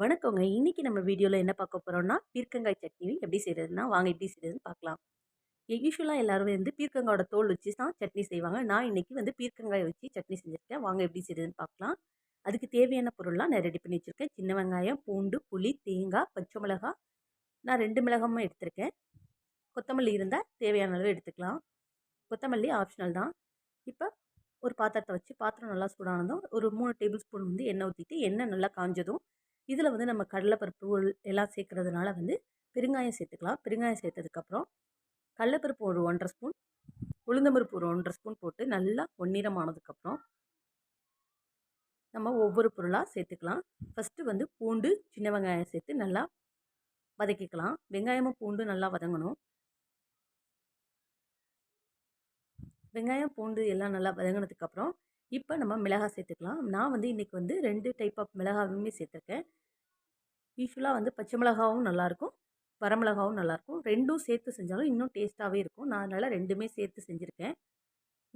வணக்கங்க. இன்னைக்கு நம்ம வீடியோல என்ன பார்க்க போறோம்னா, பீர்க்கங்காய் சட்னி எப்படி செய்றதுன்னா, வாங்க எப்படி செய்றதுன்னு பார்க்கலாம். யூசுவலா எல்லாரும் வந்து பீர்க்கங்காயோட தோல் வச்சு தான் சட்னி செய்வாங்க. நான் இன்னைக்கு வந்து பீர்க்கங்காய வச்சு சட்னி செஞ்சிருக்கேன். வாங்க எப்படி செய்றதுன்னு பார்க்கலாம். அதுக்கு தேவையான பொருள்லாம் நான் ரெடி பண்ணி வச்சிருக்கேன். சின்ன வெங்காயம், பூண்டு, புளி, தேங்காய், பச்சை மிளகாய். நான் 2 மிளகாயும் எடுத்திருக்கேன். கொத்தமல்லி இருந்தா தேவையான அளவு எடுத்துக்கலாம். கொத்தமல்லி ஆப்ஷனல் தான். இப்ப ஒரு பாத்திரத்த வச்சு பாத்திரம் நல்லா சூடானதும் ஒரு 3 டேபிள் ஸ்பூன் வந்து எண்ணெய் ஊத்திட்டு, எண்ணெய் நல்லா காஞ்சதும் இதில வந்து நம்ம கடலைப்பருப்பு எல்லாம் சேர்க்கறதுனால வந்து பெருங்காயம் சேர்த்துக்கலாம். பெருங்காயம் சேர்த்ததுக்கப்புறம் கடலைப்பருப்பு ஒரு 1 1/2 ஸ்பூன், உளுந்தம்பருப்பு ஒரு 1 1/2 ஸ்பூன் போட்டு நல்லா பொன்னிறம் ஆனதுக்கப்புறம் நம்ம ஒவ்வொரு பொருளா சேர்த்துக்கலாம். ஃபர்ஸ்ட்டு வந்து பூண்டு, சின்ன வெங்காயம் சேர்த்து நல்லா வதக்கிக்கலாம். வெங்காயமும் பூண்டு நல்லா வதங்கணும். வெங்காயம், பூண்டு எல்லாம் நல்லா வதங்கினதுக்கப்புறம் இப்போ நம்ம மிளகாய் சேர்த்துக்கலாம். நான் வந்து இன்றைக்கி வந்து 2 டைப் ஆஃப் மிளகாயுமே சேர்த்துருக்கேன். யூசுவலாக வந்து பச்சை மிளகாவும் நல்லாயிருக்கும், வரமிளகாவும் நல்லாயிருக்கும். 2ம் சேர்த்து செஞ்சாலும் இன்னும் டேஸ்ட்டாகவே இருக்கும். நான் அதனால் 2மே சேர்த்து செஞ்சுருக்கேன்.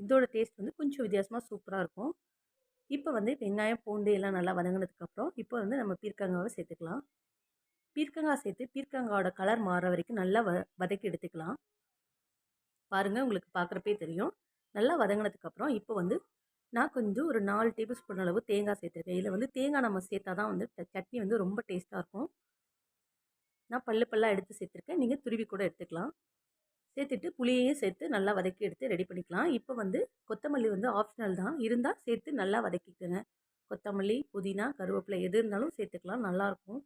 இதோட டேஸ்ட் வந்து கொஞ்சம் வித்தியாசமாக சூப்பராக இருக்கும். இப்போ வந்து வெங்காயம், பூண்டு எல்லாம் நல்லா வதங்கினதுக்கப்புறம் இப்போ வந்து நம்ம பீர்க்கங்காவை சேர்த்துக்கலாம். பீர்க்கங்காய் சேர்த்து பீர்க்கங்காயோட கலர் மாறுற வரைக்கும் நல்லா வதக்கி எடுத்துக்கலாம். பாருங்கள், உங்களுக்கு பார்க்குறப்பே தெரியும். நல்லா வதங்கினதுக்கப்புறம் இப்போ வந்து நான் கொஞ்சம் ஒரு 4 டேபிள் ஸ்பூன் அளவு தேங்காய் சேர்த்துருக்கேன். இதில் வந்து தேங்காய் நம்ம சேர்த்தா தான் வந்து சட்னி வந்து ரொம்ப டேஸ்ட்டாக இருக்கும். நான் பல்லாக எடுத்து சேர்த்துருக்கேன். நீங்கள் துருவி கூட எடுத்துக்கலாம். சேர்த்துட்டு புளியையும் சேர்த்து நல்லா வதக்கி எடுத்து ரெடி பண்ணிக்கலாம். இப்போ வந்து கொத்தமல்லி வந்து ஆப்ஷனல் தான், இருந்தால் சேர்த்து நல்லா வதக்கிக்கோங்க. கொத்தமல்லி, புதினா, கருவேப்பிலை எது இருந்தாலும் சேர்த்துக்கலாம், நல்லாயிருக்கும்.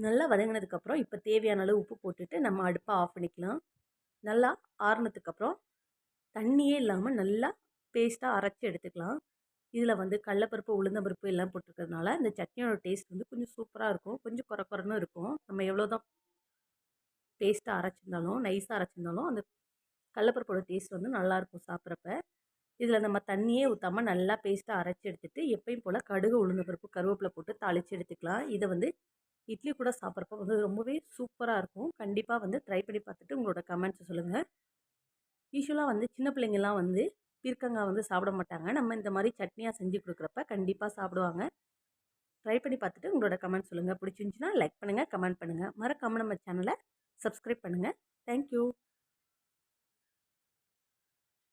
நல்லா வதங்கினதுக்கப்புறம் இப்போ தேவையான அளவு உப்பு போட்டுட்டு நம்ம அடுப்பை ஆஃப் பண்ணிக்கலாம். நல்லா ஆறுனதுக்கப்புறம் தண்ணியே இல்லாமல் நல்லா பேஸ்ட்டாக அரைச்சி எடுத்துக்கலாம். இதில் வந்து கடலப்பருப்பு, உளுந்தம்பருப்பு எல்லாம் போட்டிருக்கிறதுனால இந்த சட்னியோட டேஸ்ட் வந்து கொஞ்சம் சூப்பராக இருக்கும். கொஞ்சம் கொர கொரன்னு இருக்கும். நம்ம எவ்வளோ தான் பேஸ்ட்டாக அரைச்சிருந்தாலும், நைஸாக அரைச்சிருந்தாலும் அந்த கடலப்பருப்போட டேஸ்ட் வந்து நல்லாயிருக்கும் சாப்பிட்றப்ப. இதில் நம்ம தண்ணியே ஊற்றாமல் நல்லா பேஸ்ட்டாக அரைச்சி எடுத்துகிட்டு எப்பயும் போல் கடுகு, உளுந்தம்பருப்பு, கருவேப்பிலை போட்டு தாளித்து எடுத்துக்கலாம். இதை வந்து இட்லி கூட சாப்பிட்றப்ப வந்து ரொம்பவே சூப்பராக இருக்கும். கண்டிப்பாக வந்து ட்ரை பண்ணி பார்த்துட்டு உங்களோட கமெண்ட்ஸை சொல்லுங்கள். யூசுவலாக வந்து சின்ன பிள்ளைங்கள்லாம் வந்து பீர்க்கங்காய் வந்து சாப்பிட மாட்டாங்க. நம்ம இந்த மாதிரி சட்னியாக செஞ்சு கொடுக்குறப்ப கண்டிப்பாக சாப்பிடுவாங்க. ட்ரை பண்ணி பார்த்துட்டு உங்களோட கமெண்ட் சொல்லுங்கள். பிடிச்சிருந்துச்சின்னா லைக் பண்ணுங்கள், கமெண்ட் பண்ணுங்கள். மறக்காமல் நம்ம சேனலை சப்ஸ்கிரைப் பண்ணுங்கள். தேங்க்யூ.